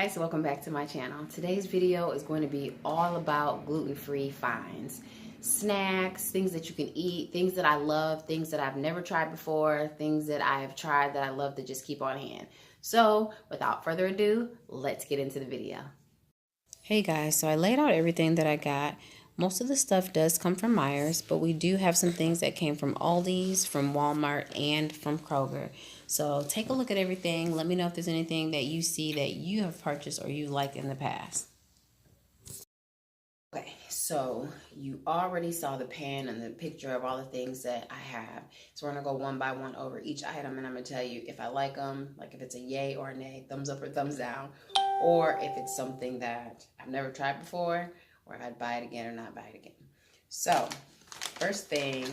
guys, welcome back to my channel. Today's video is going to be all about gluten-free finds. Snacks, things that you can eat, things that I love, things that I've never tried before, things that I have tried that I love to just keep on hand. So without further ado, let's get into the video. Hey guys, so I laid out everything that I got. Most of the stuff does come from Myers, but we do have some things that came from Aldi's, from Walmart, and from Kroger. So take a look at everything. Let me know if there's anything that you see that you have purchased or you liked in the past. Okay, so you already saw the pan and the picture of all the things that I have. So we're going to go one by one over each item, and I'm going to tell you if I like them, like if it's a yay or a nay, thumbs up or thumbs down, or if it's something that I've never tried before, or I'd buy it again or not buy it again. So, first thing,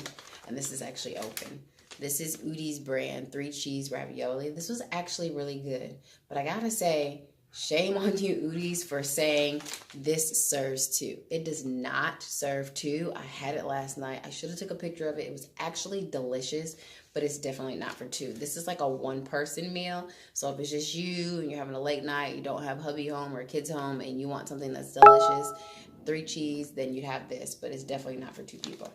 and this is actually open. This is Udi's brand 3 cheese ravioli. This was actually really good, but I gotta say, shame on you, Udi's, for saying this serves 2. It does not serve 2. I had it last night. I should have took a picture of it. It was actually delicious, but it's definitely not for 2. This is like a one-person meal. So if it's just you and you're having a late night, you don't have hubby home or kids home, and you want something that's delicious, 3 cheese, then you'd have this, but it's definitely not for 2 people.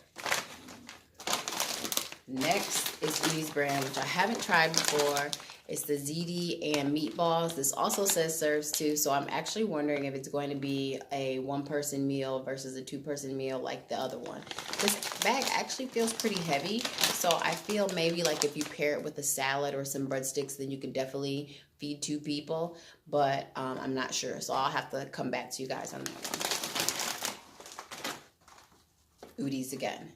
Next is Udi's brand, which I haven't tried before. It's the ziti and meatballs. This also says serves 2, so I'm actually wondering if it's going to be a one-person meal versus a 2-person meal like the other one. This bag actually feels pretty heavy, so I feel maybe like if you pair it with a salad or some breadsticks, then you could definitely feed 2 people, but I'm not sure, so I'll have to come back to you guys on that one. Udi's again.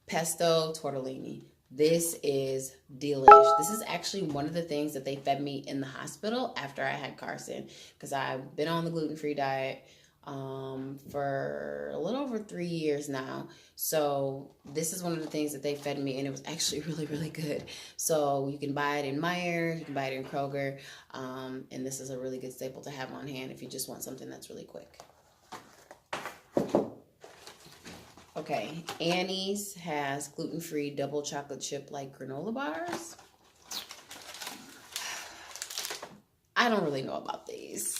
Pesto tortellini. This is delish. This is actually one of the things that they fed me in the hospital after I had Carson, because I've been on the gluten-free diet for a little over 3 years now. So this is one of the things that they fed me, and it was actually really, really good. So you can buy it in Myers, you can buy it in Kroger, and this is a really good staple to have on hand if you just want something that's really quick. Okay, Annie's has gluten-free double chocolate chip like granola bars. I don't really know about these.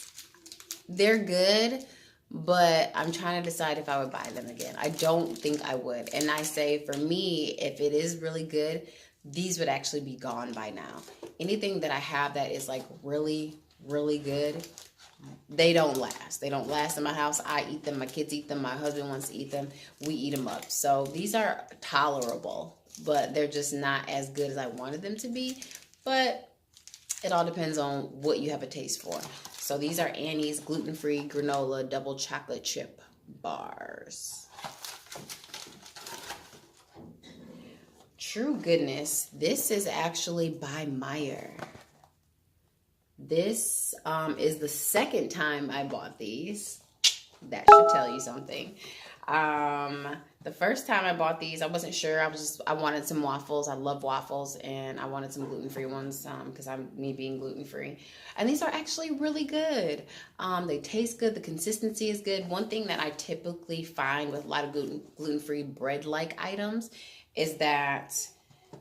They're good, but I'm trying to decide if I would buy them again. I don't think I would. And I say for me, if it is really good, these would actually be gone by now. Anything that I have that is like really, really good, they don't last. They don't last in my house. I eat them. My kids eat them. My husband wants to eat them. We eat them up. So these are tolerable, but they're just not as good as I wanted them to be. But it all depends on what you have a taste for. So these are Annie's gluten-free granola double chocolate chip bars. True goodness, this is actually by Meyer. This is the second time I bought these. That should tell you something. The first time I bought these, I wasn't sure. I wanted some waffles. I love waffles, and I wanted some gluten-free ones because me being gluten-free. And these are actually really good. They taste good. The consistency is good. One thing that I typically find with a lot of gluten-free bread-like items is that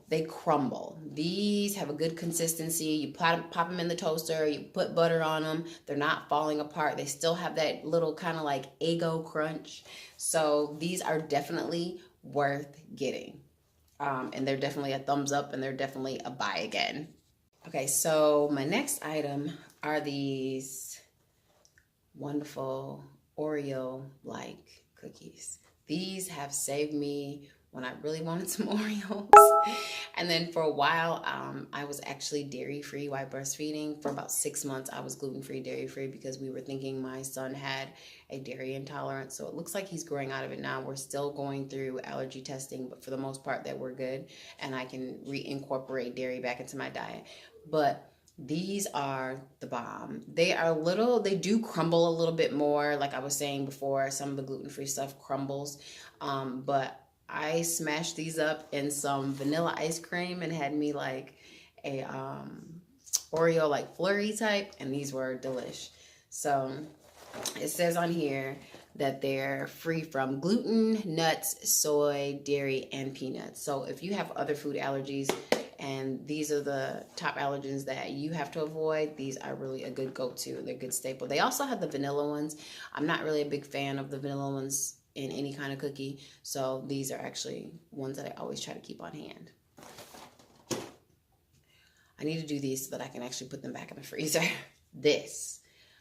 they crumble. These have a good consistency. You pop them in the toaster, you put butter on them. They're not falling apart. They still have that little kind of like Eggo crunch. So these are definitely worth getting. And they're definitely a thumbs up, and they're definitely a buy again. Okay, so my next item are these wonderful Oreo-like cookies. These have saved me when I really wanted some Oreos. And then for a while, I was actually dairy-free while breastfeeding. For about 6 months, I was gluten-free, dairy-free, because we were thinking my son had a dairy intolerance. So it looks like he's growing out of it now. We're still going through allergy testing, but for the most part, that we're good. And I can reincorporate dairy back into my diet. But these are the bomb. They do crumble a little bit more. Like I was saying before, some of the gluten-free stuff crumbles. But I smashed these up in some vanilla ice cream and had me like a Oreo like flurry type, and these were delish. So it says on here that they're free from gluten, nuts, soy, dairy, and peanuts. So if you have other food allergies and these are the top allergens that you have to avoid. These are really a good go-to. They're a good staple. They also have the vanilla ones. I'm not really a big fan of the vanilla ones in any kind of cookie, so these are actually ones that I always try to keep on hand. I need to do these so that I can actually put them back in the freezer. This,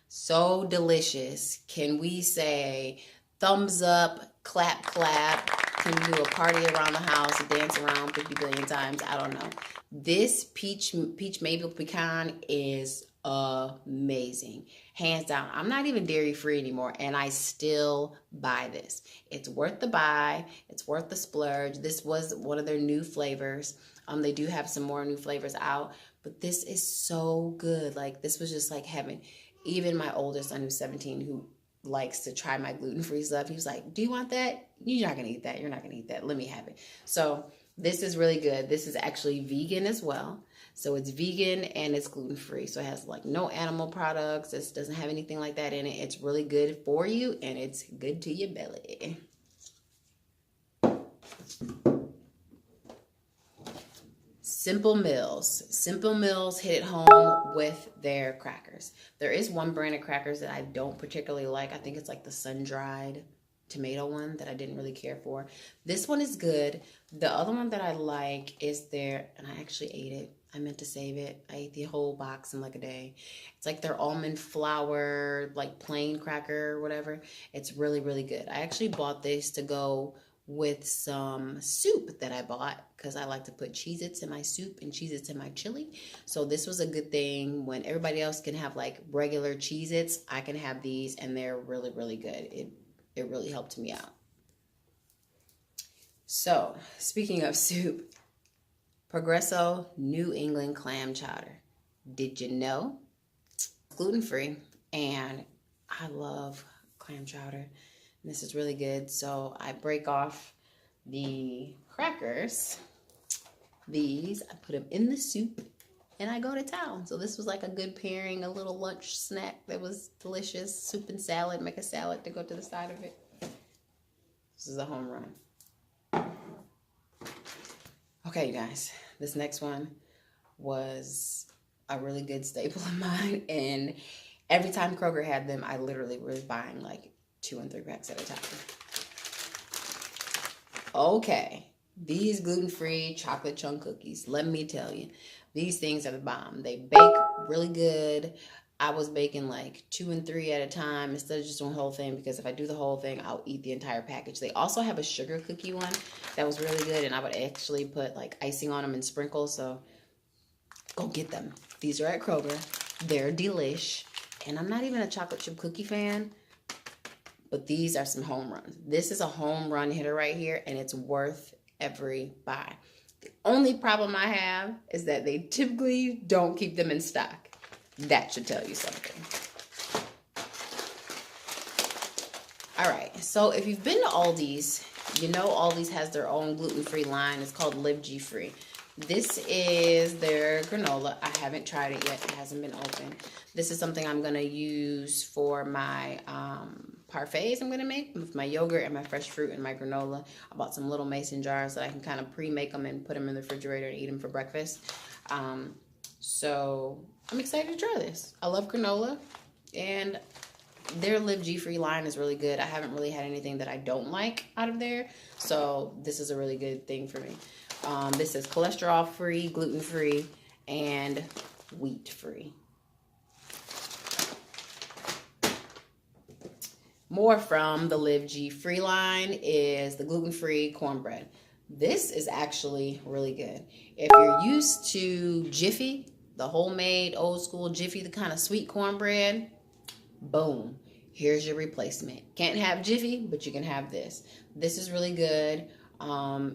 so delicious. Can we say thumbs up, clap, clap? Can we do a party around the house, dance around 50 billion times? I don't know. This peach maple pecan is amazing. Hands down. I'm not even dairy free anymore, and I still buy this. It's worth the buy. It's worth the splurge. This was one of their new flavors. They do have some more new flavors out, but this is so good. Like, this was just like heaven. Even my oldest son, who's 17, who likes to try my gluten-free stuff, he was like, do you want that? You're not gonna eat that. You're not gonna eat that. Let me have it. So this is really good. This is actually vegan as well. So it's vegan and it's gluten-free. So it has like no animal products. It doesn't have anything like that in it. It's really good for you, and it's good to your belly. Simple Mills. Simple Mills hit it home with their crackers. There is one brand of crackers that I don't particularly like. I think it's like the sun-dried tomato one that I didn't really care for. This one is good. The other one that I like is their, and I actually ate it. I meant to save it. I ate the whole box in like a day. It's like their almond flour, like plain cracker or whatever. It's really, really good. I actually bought this to go with some soup that I bought because I like to put Cheez-Its in my soup and Cheez-Its in my chili. So this was a good thing. When everybody else can have like regular Cheez-Its, I can have these, and they're really, really good. It really helped me out. So speaking of soup, Progresso New England clam chowder. Did you know? Gluten-free, and I love clam chowder. This is really good. So I break off the crackers. These, I put them in the soup, and I go to town. So this was like a good pairing, a little lunch snack that was delicious. Soup and salad, make a salad to go to the side of it. This is a home run. Okay, you guys, this next one was a really good staple of mine. And every time Kroger had them, I literally was buying like 2 and 3 packs at a time. Okay, these gluten-free chocolate chunk cookies, let me tell you, these things are the bomb. They bake really good. I was baking like 2 and 3 at a time instead of just doing the whole thing, because if I do the whole thing, I'll eat the entire package. They also have a sugar cookie one that was really good, and I would actually put like icing on them and sprinkles, so go get them. These are at Kroger. They're delish, and I'm not even a chocolate chip cookie fan, but these are some home runs. This is a home run hitter right here, and it's worth every buy. The only problem I have is that they typically don't keep them in stock. That should tell you something. All right, so if you've been to Aldi's, you know Aldi's has their own gluten-free line. It's called Live G-Free. This is their granola. I haven't tried it yet. It hasn't been open. This is something I'm going to use for my parfaits I'm going to make with my yogurt and my fresh fruit and my granola. I bought some little mason jars that I can kind of pre-make them and put them in the refrigerator and eat them for breakfast. So I'm excited to try this. I love granola, and their Live G-Free line is really good. I haven't really had anything that I don't like out of there, so this is a really good thing for me. This is cholesterol-free, gluten-free, and wheat-free. More from the Live G-Free line is the gluten-free cornbread. This is actually really good. If you're used to Jiffy, the homemade, old school Jiffy, the kind of sweet cornbread, boom, here's your replacement. Can't have Jiffy, but you can have this. This is really good.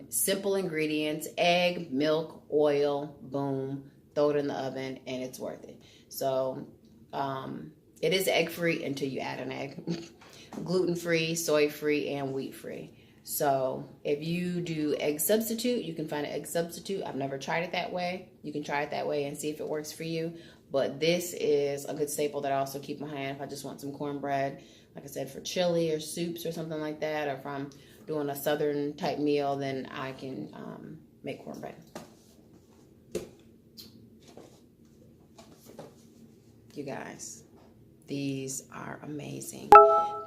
Simple ingredients: egg, milk, oil, boom, throw it in the oven, and it's worth it. So it is egg-free until you add an egg. Gluten-free, soy-free, and wheat-free. So if you do egg substitute, you can find an egg substitute. I've never tried it that way. You can try it that way and see if it works for you. But this is a good staple that I also keep in my hand if I just want some cornbread, like I said, for chili or soups or something like that, or if I'm doing a southern type meal, then I can make cornbread. You guys, these are amazing.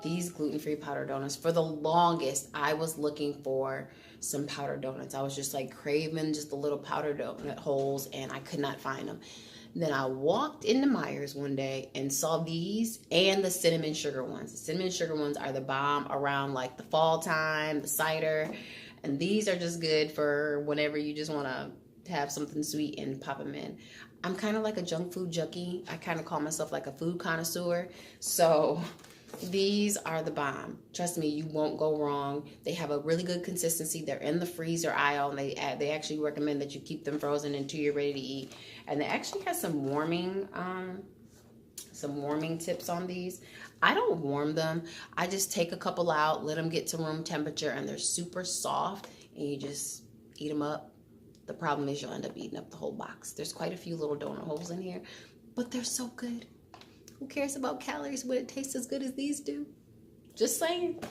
These gluten-free powder donuts, for the longest, I was looking for some powder donuts. I was just like craving just the little powder donut holes, and I could not find them. Then I walked into Myers one day and saw these and the cinnamon sugar ones. The cinnamon sugar ones are the bomb around like the fall time, the cider. And these are just good for whenever you just want to have something sweet and pop them in. I'm kind of like a junk food junkie. I kind of call myself like a food connoisseur. So these are the bomb. Trust me, you won't go wrong. They have a really good consistency. They're in the freezer aisle, and they actually recommend that you keep them frozen until you're ready to eat. And they actually have some warming tips on these. I don't warm them. I just take a couple out, let them get to room temperature, and they're super soft, and you just eat them up. The problem is you'll end up eating up the whole box. There's quite a few little donut holes in here, but they're so good. Who cares about calories when it tastes as good as these do? Just saying.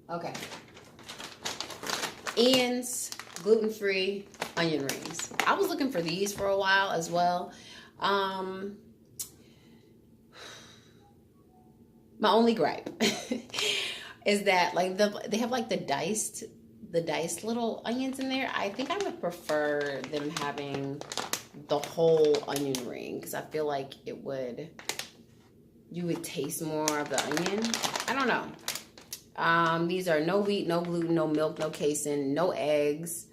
Okay. Ian's gluten-free onion rings. I was looking for these for a while as well. My only gripe is that like they have like the diced little onions in there. I think I would prefer them having the whole onion ring, because I feel like you would taste more of the onion. I don't know. These are no wheat, no gluten, no milk, no casein, no eggs,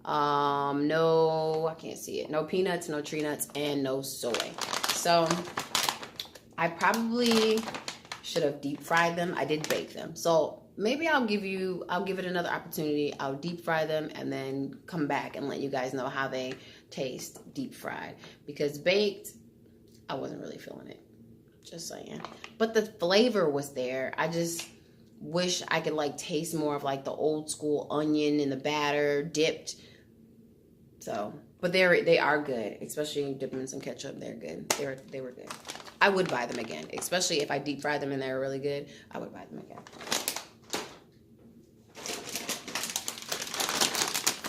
no, I can't see it, no peanuts, no tree nuts, and no soy. So I probably should have deep fried them. I did bake them. So maybe I'll give it another opportunity. I'll deep fry them and then come back and let you guys know how they taste deep fried, because baked, I wasn't really feeling it, just saying. But the flavor was there. I just wish I could like taste more of like the old school onion in the batter dipped. So, but they are good, especially dip them in some ketchup. They're good. They were good. I would buy them again, especially if I deep fry them and they're really good. I would buy them again.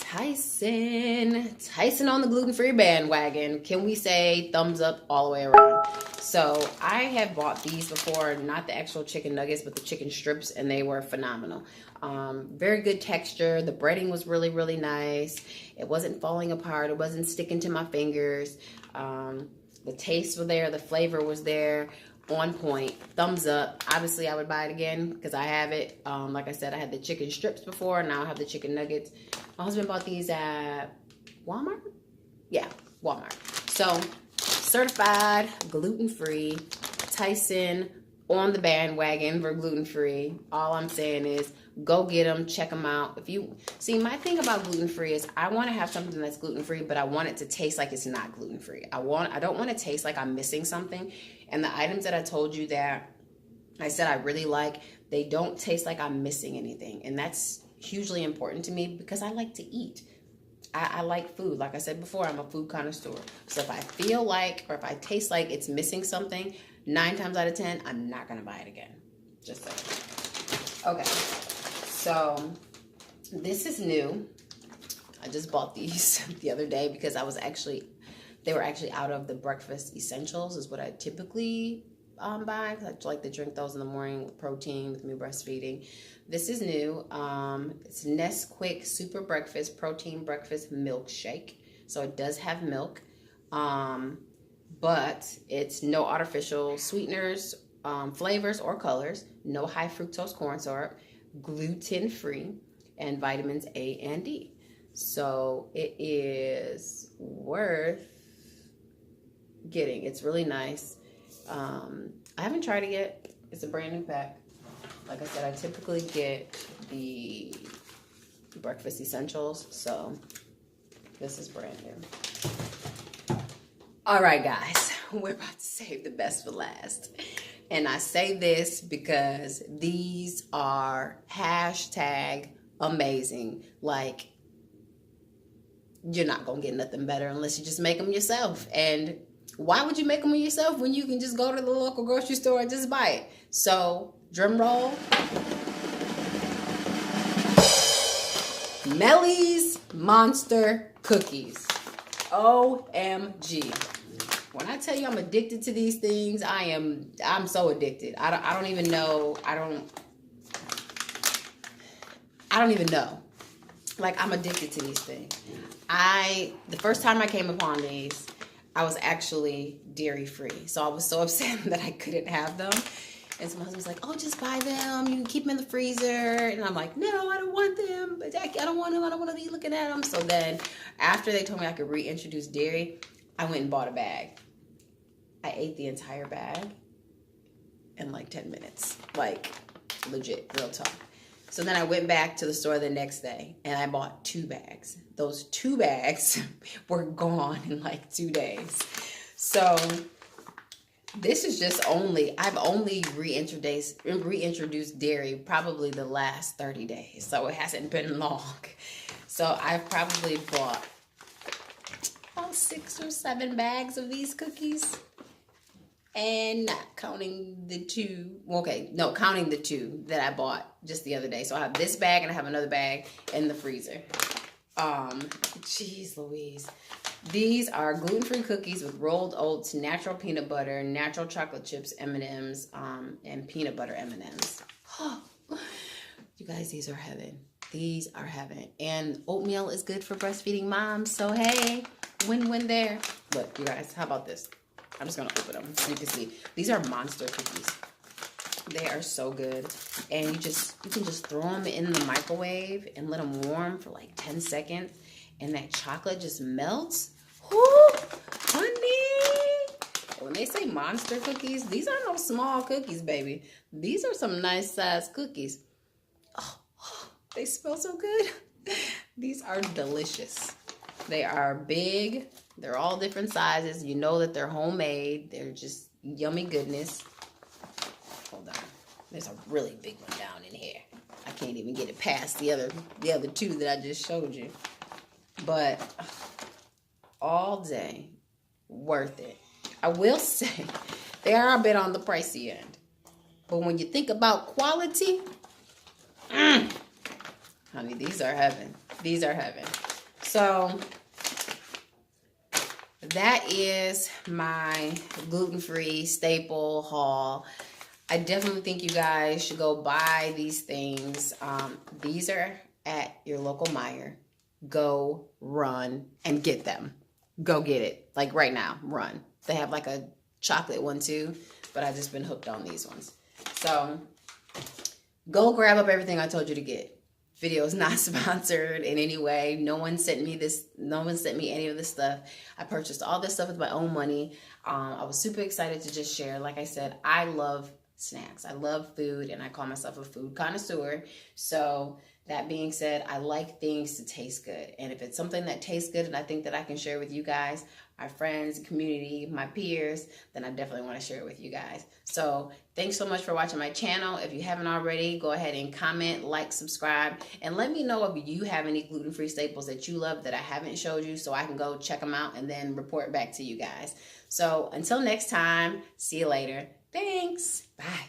Tyson on the gluten-free bandwagon. Can we say thumbs up all the way around? So I have bought these before, not the actual chicken nuggets, but the chicken strips, and they were phenomenal. Very good texture. The breading was really, really nice. It wasn't falling apart. It wasn't sticking to my fingers. The taste was there. The flavor was there. On point. Thumbs up. Obviously, I would buy it again because I have it. Like I said, I had the chicken strips before. Now I have the chicken nuggets. My husband bought these at Walmart. Yeah, Walmart. So, certified, gluten-free, Tyson on the bandwagon for gluten-free. All I'm saying is go get them, check them out. If you see, my thing about gluten-free is I want to have something that's gluten-free, but I want it to taste like it's not gluten-free. I don't want to taste like I'm missing something. And the items that I told you that I said I really like, they don't taste like I'm missing anything. And that's hugely important to me because I like to eat. I like food. Like I said before, I'm a food connoisseur. So if I feel like, or if I taste like it's missing something, 9 times out of 10, I'm not going to buy it again. Just saying. Okay. So this is new. I just bought these the other day because they were actually out of the breakfast essentials is what I typically buy. I like to drink those in the morning with protein, with me breastfeeding. This is new. It's Nesquik Super Breakfast Protein Breakfast Milkshake. So it does have milk, but it's no artificial sweeteners, flavors, or colors. No high fructose corn syrup, gluten-free, and vitamins A and D. So it is worth getting. It's really nice. I haven't tried it yet. It's a brand new pack. Like I said, I typically get the breakfast essentials, so this is brand new. All right, guys, we're about to save the best for last. And I say this because these are hashtag amazing. Like, you're not going to get nothing better unless you just make them yourself. And why would you make them yourself when you can just go to the local grocery store and just buy it? So, drum roll. Melly's Monster Cookies. OMG. When I tell you I'm addicted to these things, I'm so addicted. I don't even know. I don't even know. Like, I'm addicted to these things. The first time I came upon these, I was actually dairy free. So I was so upset that I couldn't have them. And so my husband was like, oh, just buy them. You can keep them in the freezer. And I'm like, no, I don't want them. But Jackie, I don't want them. I don't want to be looking at them. So then after they told me I could reintroduce dairy, I went and bought a bag. I ate the entire bag in like 10 minutes. Like, legit, real talk. So then I went back to the store the next day and I bought 2 bags. Those 2 bags were gone in like 2 days. So this is just I've only reintroduced dairy probably the last 30 days. So it hasn't been long. So I've probably bought about 6 or 7 bags of these cookies. And not counting the 2, counting the 2 that I bought just the other day. So I have this bag and I have another bag in the freezer. Jeez Louise. These are gluten-free cookies with rolled oats, natural peanut butter, natural chocolate chips, M&Ms, and peanut butter M&Ms. Oh, you guys, these are heaven. These are heaven. And oatmeal is good for breastfeeding moms. So, hey, win-win there. Look, you guys, how about this? I'm just going to open them so you can see. These are monster cookies. They are so good. And you can just throw them in the microwave and let them warm for like 10 seconds. And that chocolate just melts. Whoo, honey. When they say monster cookies, these are no small cookies, baby. These are some nice sized cookies. Oh, they smell so good. These are delicious. They are big. They're all different sizes. You know that they're homemade. They're just yummy goodness. Hold on. There's a really big one down in here. I can't even get it past the other 2 that I just showed you. But all day, worth it. I will say, they are a bit on the pricey end. But when you think about quality, honey, these are heaven. These are heaven. So that is my gluten-free staple haul. I definitely think you guys should go buy these things. These are at your local Meijer. Go run and get them. Go get it. Like right now, run. They have like a chocolate one too, but I've just been hooked on these ones. So go grab up everything I told you to get. Video is not sponsored in any way. No one sent me this. No one sent me any of this stuff. I purchased all this stuff with my own money. I was super excited to just share. Like I said, I love snacks. I love food, and I call myself a food connoisseur. So that being said, I like things to taste good. And if it's something that tastes good and I think that I can share with you guys, my friends, community, my peers, then I definitely want to share it with you guys. So thanks so much for watching my channel. If you haven't already, go ahead and comment, like, subscribe, and let me know if you have any gluten-free staples that you love that I haven't showed you so I can go check them out and then report back to you guys. So until next time, see you later. Thanks. Bye.